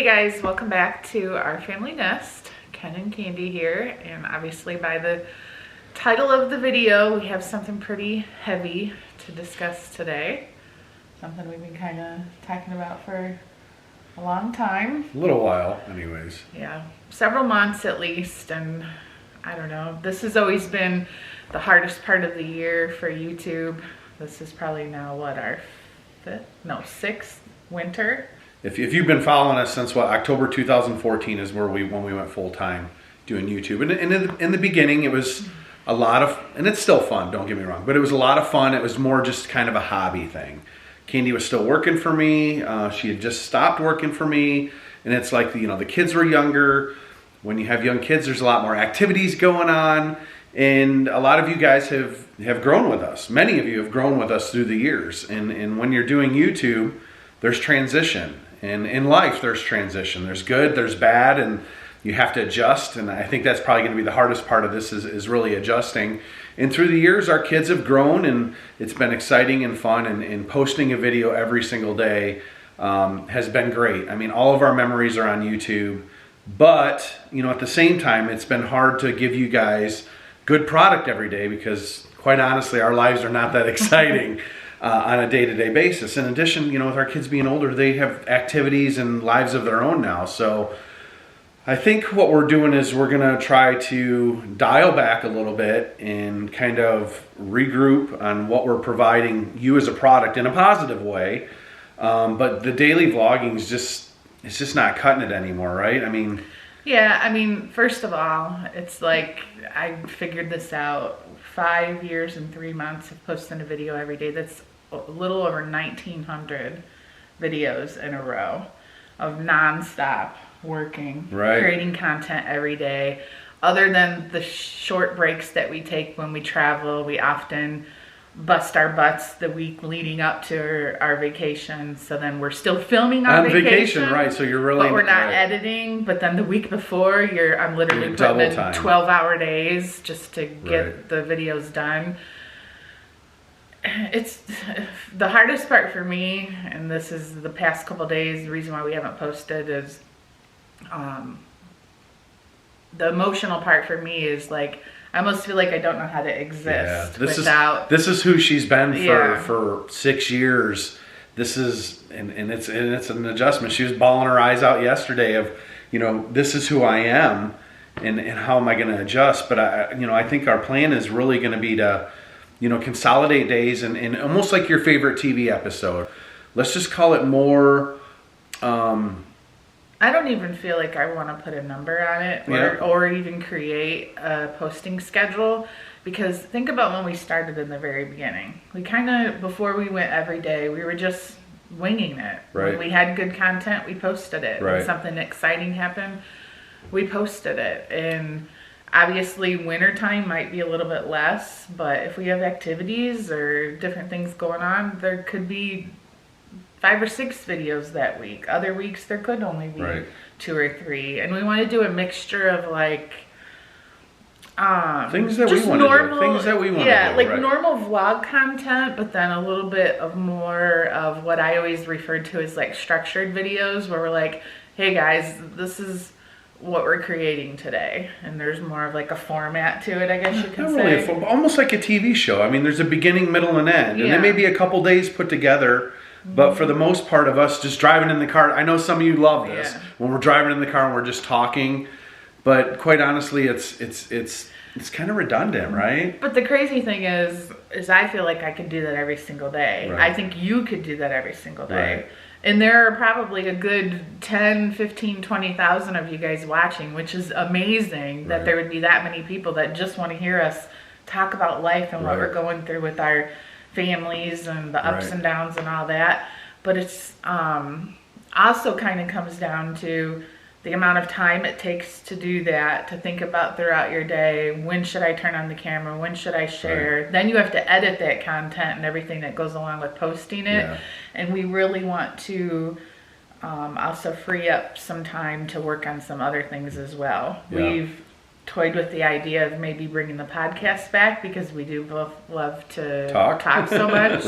Hey guys, welcome back to Our Family Nest. Ken and Candy here, and obviously by the title of the video, we have something pretty heavy to discuss today. Something we've been kind of talking about for a long time. A little while, anyways. Yeah, several months at least, and I don't know. This has always been the hardest part of the year for YouTube. This is probably now what, our sixth winter? If you've been following us since October 2014 is when we went full time doing YouTube. And in the beginning, it was a lot of, and it's still fun, don't get me wrong, but it was a lot of fun. It was more just kind of a hobby thing. Candy was still working for me. She had just stopped working for me. And it's like, the kids were younger. When you have young kids, there's a lot more activities going on. And a lot of you guys have grown with us. Many of you have grown with us through the years. And when you're doing YouTube, there's transition. And in life, there's transition. There's good, there's bad, and you have to adjust. And I think that's probably going to be the hardest part of this is really adjusting. And through the years, our kids have grown, and it's been exciting and fun. And posting a video every single day has been great. I mean, all of our memories are on YouTube. But, at the same time, it's been hard to give you guys good product every day because, quite honestly, our lives are not that exciting. On a day-to-day basis. In addition, with our kids being older, they have activities and lives of their own now. So I think what we're doing is we're going to try to dial back a little bit and kind of regroup on what we're providing you as a product in a positive way. But the daily vlogging is just not cutting it anymore, right? Yeah, first of all, it's like I figured this out. 5 years and 3 months of posting a video every day. That's a little over 1,900 videos in a row of non-stop working, right, creating content every day. Other than the short breaks that we take when we travel, we often bust our butts the week leading up to our vacation. So then we're still filming on vacation, right? So you're really, but we're not right, editing. But then the week before, I'm literally putting in 12-hour days just to get the videos done. It's the hardest part for me, and this is the past couple days. The reason why we haven't posted is the emotional part for me is like, I almost feel like I don't know how to exist without. This is who she's been for 6 years. This is and it's an adjustment. She was bawling her eyes out yesterday of, this is who I am, and how am I going to adjust? But I think our plan is really going to be to, consolidate days and almost like your favorite TV episode. Let's just call it more. I don't even feel like I want to put a number on it or even create a posting schedule, because think about when we started in the very beginning. We kind of, before we went every day, we were just winging it. Right. When we had good content, we posted it. Right. When something exciting happened, we posted it. And obviously wintertime might be a little bit less, but if we have activities or different things going on, there could be 5 or 6 videos that week. Other weeks there could only be 2 or 3, and we want to do a mixture of like things that we want to do. Things that we want to do. Like normal vlog content, but then a little bit of more of what I always referred to as like structured videos, where we're like, hey guys, this is what we're creating today, and there's more of like a format to it, I guess you could say. Really, almost like a TV show. There's a beginning, middle, and end, and there may be a couple days put together. But for the most part of us just driving in the car, I know some of you love this, when we're driving in the car and we're just talking, but quite honestly, it's kind of redundant, right? But the crazy thing is I feel like I could do that every single day. Right. I think you could do that every single day. Right. And there are probably a good 10, 15, 20,000 of you guys watching, which is amazing that there would be that many people that just want to hear us talk about life and what we're going through with our families and the ups and downs and all that. But it's also kind of comes down to the amount of time it takes to do that, to think about throughout your day. When should I turn on the camera? When should I share? Then you have to edit that content and everything that goes along with posting it. And we really want to also free up some time to work on some other things as well. We've toyed with the idea of maybe bringing the podcast back, because we do both love to talk so much.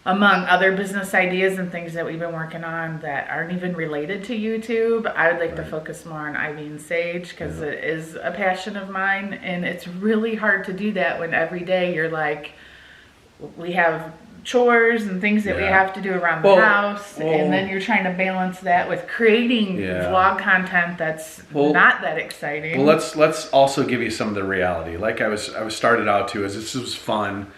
among other business ideas and things that we've been working on that aren't even related to YouTube, I would like to focus more on ivy and sage, because it is a passion of mine, and it's really hard to do that when every day you're like, we have chores and things that we have to do around the house, and then you're trying to balance that with creating vlog content that's not that exciting. Well, let's also give you some of the reality. Like I was started out to, as this was fun.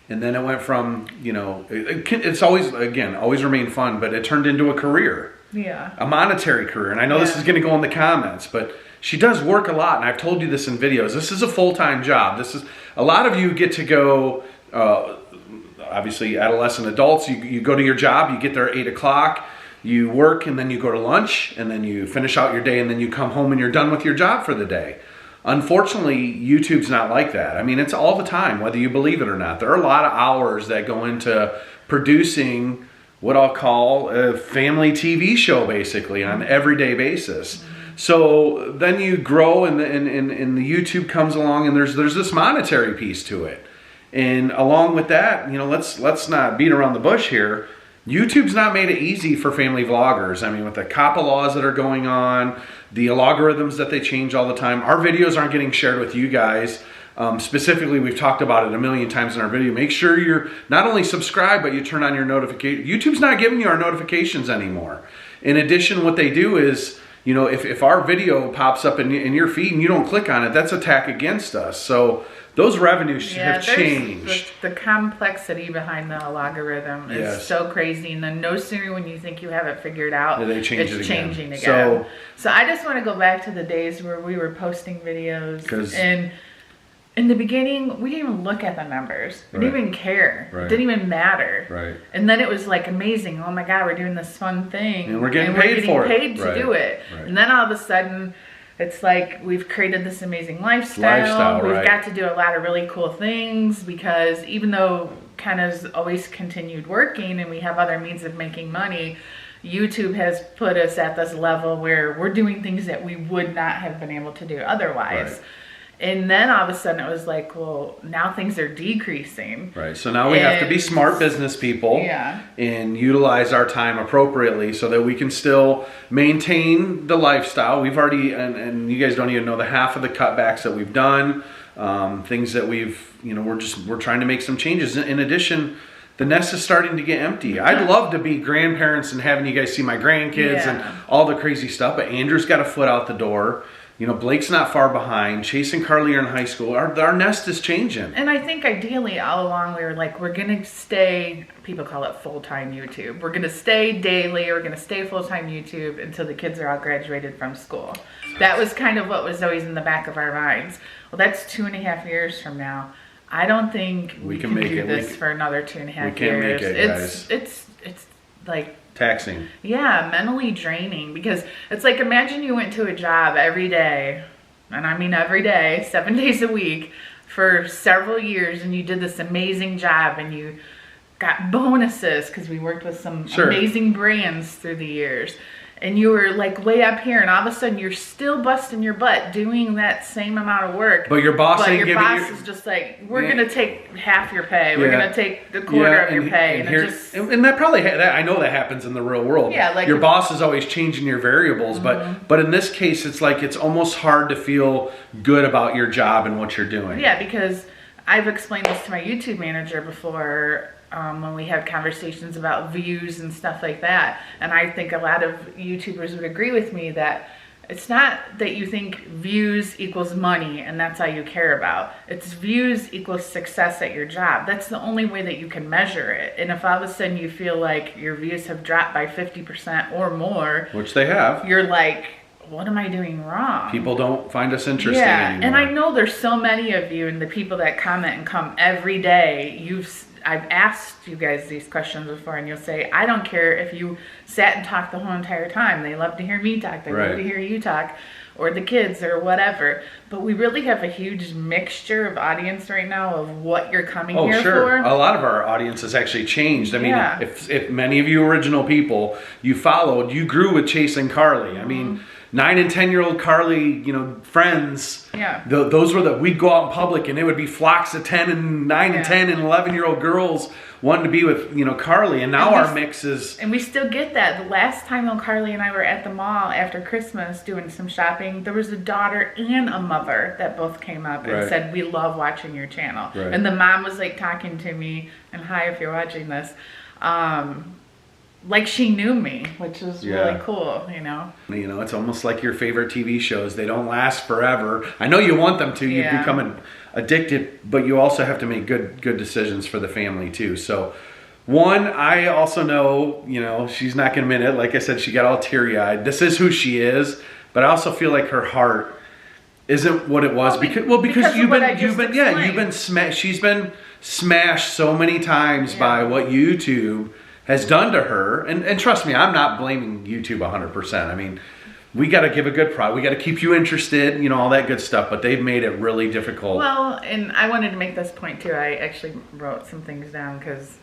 And then it went from, you know, it's always remained fun, but it turned into a career. Yeah. A monetary career. And I know this is going to go in the comments, but she does work a lot. And I've told you this in videos. This is a full-time job. This is, a lot of you get to go, obviously adolescent adults, you go to your job, you get there at 8 o'clock, you work, and then you go to lunch, and then you finish out your day, and then you come home and you're done with your job for the day. Unfortunately, YouTube's not like that. I mean, it's all the time, whether you believe it or not. There are a lot of hours that go into producing what I'll call a family TV show, basically, on an everyday basis. So then you grow, and the YouTube comes along, and there's this monetary piece to it. And along with that, you know, let's not beat around the bush here. YouTube's not made it easy for family vloggers. I mean, with the COPPA laws that are going on, the algorithms that they change all the time, our videos aren't getting shared with you guys. Specifically, we've talked about it a million times in our video. Make sure you're not only subscribed, but you turn on your notifications. YouTube's not giving you our notifications anymore. In addition, what they do is, you know, if our video pops up in your feed and you don't click on it, that's attack against us. So those revenues have changed. The complexity behind the algorithm is so crazy, and then no sooner when you think you have it figured out, they change it's changing again. So I just want to go back to the days where we were posting videos, and in the beginning, we didn't even look at the numbers. We didn't even care. It didn't even matter. And then it was like amazing. Oh my God, we're doing this fun thing. And we're getting paid for it. We're getting paid to do it. And then all of a sudden, it's like we've created this amazing lifestyle. We've got to do a lot of really cool things, because even though Kenna's always continued working and we have other means of making money, YouTube has put us at this level where we're doing things that we would not have been able to do otherwise. And then all of a sudden it was like, well, now things are decreasing. So now we have to be smart business people and utilize our time appropriately so that we can still maintain the lifestyle. We've already, and you guys don't even know the half of the cutbacks that we've done, things that we've, you know, we're trying to make some changes. In addition, the nest is starting to get empty. I'd love to be grandparents and having you guys see my grandkids and all the crazy stuff, but Andrew's got a foot out the door. You know, Blake's not far behind. Chase and Carly are in high school. Our nest is changing. And I think ideally all along we were like, we're going to stay, people call it full-time YouTube. We're going to stay daily. We're going to stay full-time YouTube until the kids are all graduated from school. That was kind of what was always in the back of our minds. Well, that's 2.5 years from now. I don't think we can do this for another 2.5 years. We can't make it, guys. It's like taxing. Yeah, mentally draining, because it's like, imagine you went to a job every day, and I mean every day, 7 days a week for several years, and you did this amazing job and you got bonuses because we worked with some amazing brands through the years. And you were like way up here, and all of a sudden you're still busting your butt doing that same amount of work. But your boss is just like, we're gonna take half your pay. We're gonna take the quarter of your pay, and that probably I know that happens in the real world. Yeah, like your boss is always changing your variables, but in this case, it's like it's almost hard to feel good about your job and what you're doing. Yeah, because I've explained this to my YouTube manager before. When we have conversations about views and stuff like that. And I think a lot of YouTubers would agree with me that it's not that you think views equals money and that's all you care about. It's views equals success at your job. That's the only way that you can measure it. And if all of a sudden you feel like your views have dropped by 50% or more, which they have, you're like, what am I doing wrong? People don't find us interesting anymore. And I know there's so many of you, and the people that comment and come every day, I've asked you guys these questions before, and you'll say, I don't care if you sat and talked the whole entire time. They love to hear me talk. They love to hear you talk, or the kids, or whatever. But we really have a huge mixture of audience right now of what you're coming here for. A lot of our audience has actually changed. I mean, if many of you original people you followed, you grew with Chase and Carly. I mean, 9 and 10-year-old Carly, you know, friends. Those were we'd go out in public and it would be flocks of 10 and 9 and 10 and 11-year-old girls wanting to be with, you know, Carly, and now our mix is... And we still get that. The last time though Carly and I were at the mall after Christmas doing some shopping, there was a daughter and a mother that both came up and said, we love watching your channel. And the mom was like talking to me, and hi if you're watching this, like she knew me, which was really cool, you know. You know, it's almost like your favorite TV shows. They don't last forever. I know you want them to. You've become addicted, but you also have to make good decisions for the family too. So, one, I also know, you know, she's not going to admit it. Like I said, she got all teary-eyed. This is who she is, but I also feel like her heart isn't what it was because she's been smashed so many times by what YouTube has done to her, and trust me, I'm not blaming YouTube 100%. I mean, we got to give a good product. We got to keep you interested, you know, all that good stuff. But they've made it really difficult. Well, and I wanted to make this point too. I actually wrote some things down because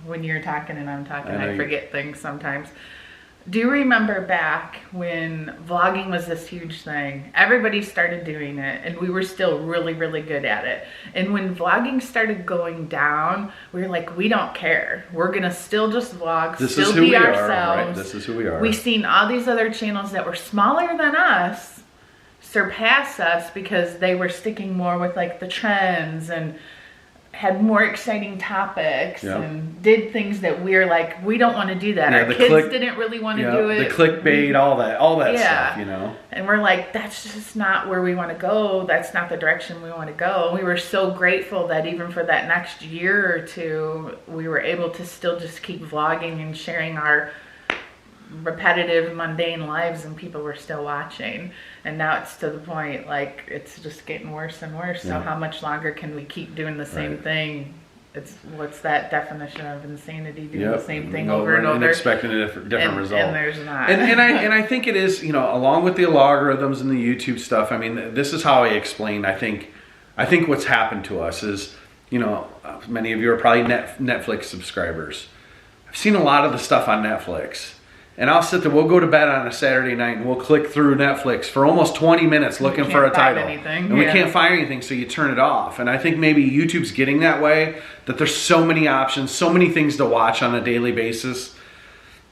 when you're talking and I'm talking, I forget things sometimes. Do you remember back when vlogging was this huge thing? Everybody started doing it, and we were still really, really good at it. And when vlogging started going down, we were like, we don't care. We're going to still just vlog, still be ourselves. This is who we are. We've seen all these other channels that were smaller than us surpass us because they were sticking more with like the trends and had more exciting topics and did things that we're like, we don't want to do that. Our kids didn't really want to do it. The clickbait, all that stuff, you know. And we're like, that's just not where we want to go. That's not the direction we want to go. And we were so grateful that even for that next year or two, we were able to still just keep vlogging and sharing our repetitive, mundane lives, and people were still watching. And now it's to the point, like, it's just getting worse and worse. So how much longer can we keep doing the same thing? It's, what's that definition of insanity? Doing the same thing over and over and expecting a different result. And there's not. And I think it is, you know, along with the algorithms and the YouTube stuff. I mean, this is how I explain. I think what's happened to us is, you know, many of you are probably Netflix subscribers. I've seen a lot of the stuff on Netflix. And I'll sit there, we'll go to bed on a Saturday night and we'll click through Netflix for almost 20 minutes looking for a title. And we can't find anything, so you turn it off. And I think maybe YouTube's getting that way, that there's so many options, so many things to watch on a daily basis,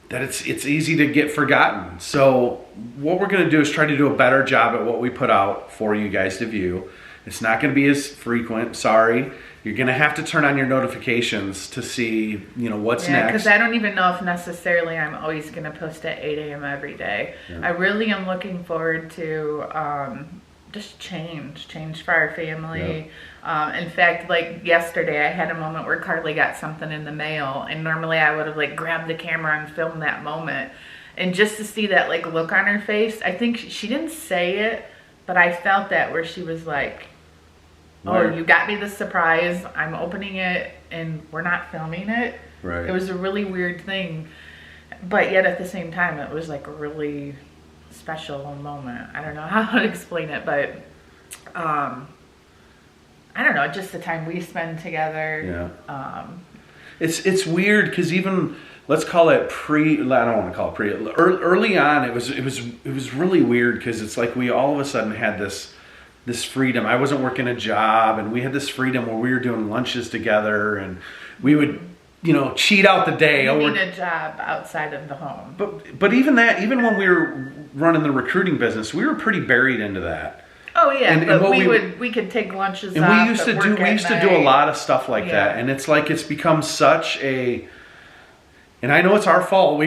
that it's easy to get forgotten. So what we're going to do is try to do a better job at what we put out for you guys to view. It's not going to be as frequent, sorry. You're going to have to turn on your notifications to see, you know, what's next. Because I don't even know if necessarily I'm always going to post at 8 a.m. every day. I really am looking forward to just change for our family. In fact, like yesterday, I had a moment where Carly got something in the mail, and normally I would have like grabbed the camera and filmed that moment. And just to see that like look on her face, I think she didn't say it, but I felt that where she was like, oh, you got me this surprise. I'm opening it and we're not filming it. Right. It was a really weird thing. But yet at the same time, it was like a really special moment. I don't know how to explain it, but I don't know, just the time we spend together. Yeah. It's weird because even, let's call it I don't want to call it pre. Early on, it was really weird because it's like we all of a sudden had this freedom. I wasn't working a job, and we had this freedom where we were doing lunches together, and we would, you know, cheat out the day. You need a job outside of the home. But even when we were running the recruiting business, we were pretty buried into that. Oh yeah, and we could take lunches and off. We used to do a lot of stuff like that, and it's like it's become such a. And I know it's our fault.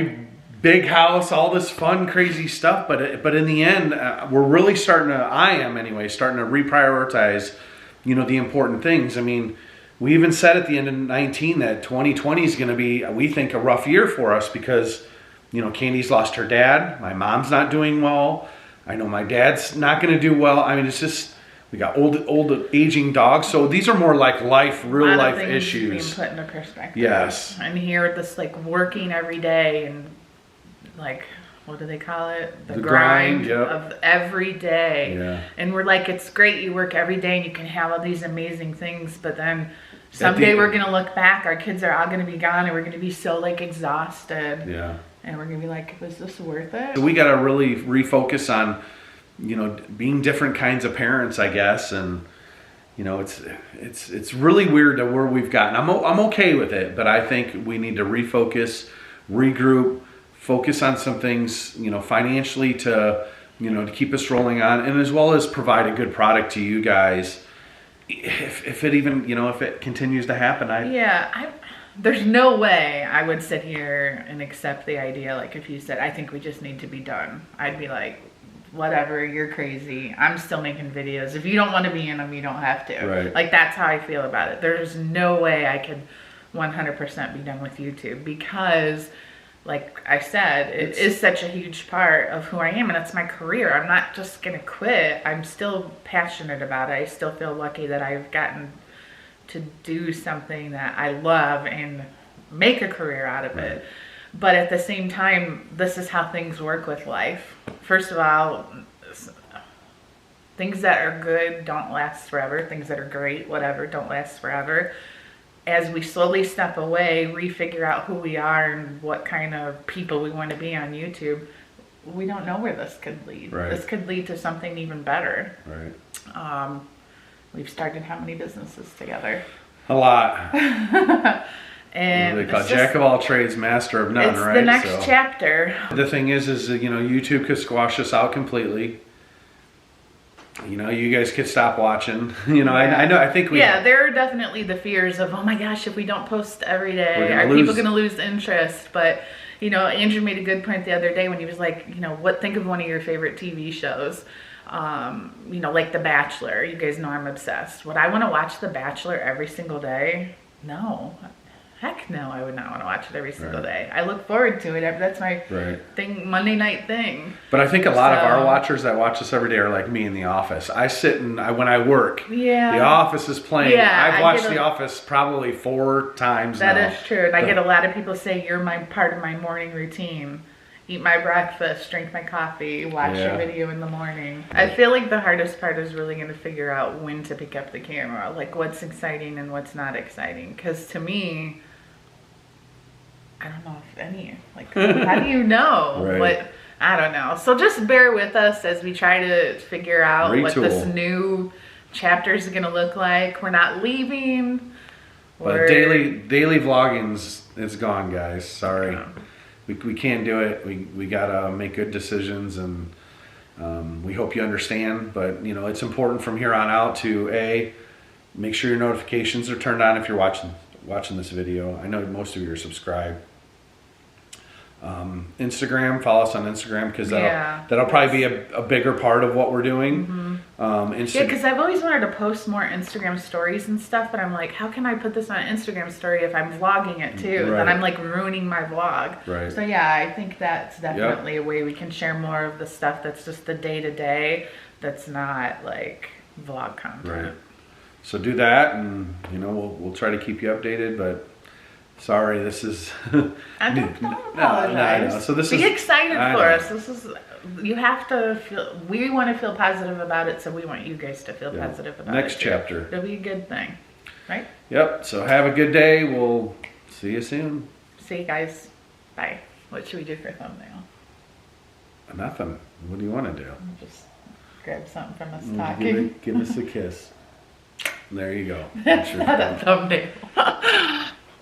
Big house, all this fun, crazy stuff, but in the end, we're really starting to reprioritize, you know, the important things. I mean, we even said at the end of 19 that 2020 is going to be, we think, a rough year for us because, you know, Candy's lost her dad. My mom's not doing well. I know my dad's not going to do well. I mean, it's just, we got old aging dogs. So these are more like real life issues. Being put into perspective. Yes. And here, this like working every day and like, what do they call it? The grind of every day. Yeah. And we're like, it's great you work every day and you can have all these amazing things, but then someday we're going to look back, our kids are all going to be gone, and we're going to be so like exhausted. Yeah. And we're going to be like, was this worth it? So we got to really refocus on, you know, being different kinds of parents, I guess, and you know, it's really weird to where we've gotten. I'm okay with it, but I think we need to refocus, regroup, focus on some things, you know, financially to, you know, to keep us rolling on, and as well as provide a good product to you guys. If it even, you know, if it continues to happen, there's no way I would sit here and accept the idea, like if you said, I think we just need to be done, I'd be like, whatever, you're crazy. I'm still making videos. If you don't want to be in them, you don't have to. Right. Like, that's how I feel about it. There's no way I could 100% be done with YouTube, because like I said, it is such a huge part of who I am, and it's my career. I'm not just gonna quit. I'm still passionate about it. I still feel lucky that I've gotten to do something that I love and make a career out of it. But at the same time, this is how things work with life. First of all, things that are good don't last forever. Things that are great, whatever, don't last forever. As we slowly step away, refigure out who we are and what kind of people we want to be on YouTube, we don't know where this could lead. Right. This could lead to something even better. Right. We've started how many businesses together? A lot. And they call jack of all trades, master of none, it's right? The next chapter. The thing is you know, YouTube could squash us out completely. You know, you guys could stop watching. You know, I know. I think we. Yeah, there are definitely the fears of, oh my gosh, if we don't post every day, are people going to lose interest? But you know, Andrew made a good point the other day when he was like, you know, think of one of your favorite TV shows. You know, like The Bachelor. You guys know I'm obsessed. Would I want to watch The Bachelor every single day? No. Heck no, I would not want to watch it every single day. I look forward to it. That's my thing, Monday night thing. But I think a lot of our watchers that watch us every day are like me in The Office. I sit and when I work, The Office is playing. Yeah, I've watched The Office probably 4 times now. That is true. And I get a lot of people say, you're my part of my morning routine. Eat my breakfast, drink my coffee, watch your video in the morning. I feel like the hardest part is really going to figure out when to pick up the camera. Like what's exciting and what's not exciting. Because to me, I don't know if any, like, how do you know? What, I don't know. So just bear with us as we try to figure out what this new chapter is going to look like. We're not leaving. But daily vlogging's it's gone, guys. Sorry. Yeah. We can't do it. We gotta make good decisions, and we hope you understand. But you know, it's important from here on out to make sure your notifications are turned on if you're watching this video. I know most of you are subscribed. Instagram, follow us on Instagram, because that'll probably be a bigger part of what we're doing. Because I've always wanted to post more Instagram stories and stuff, but I'm like, how can I put this on an Instagram story if I'm vlogging it too? Then I'm like ruining my vlog. So yeah, I think that's definitely a way we can share more of the stuff that's just the day-to-day, that's not like vlog content. So do that, and you know, we'll try to keep you updated, but sorry, this is. I don't apologize. No. So this Be excited for us. This is. You have to feel. We want to feel positive about it, so we want you guys to feel positive about it. Next chapter. It'll be a good thing, right? Yep. So have a good day. We'll see you soon. See you guys. Bye. What should we do for a thumbnail? Nothing. What do you want to do? Just grab something from us talking. Give us a kiss. There you go. That's not a thumbnail.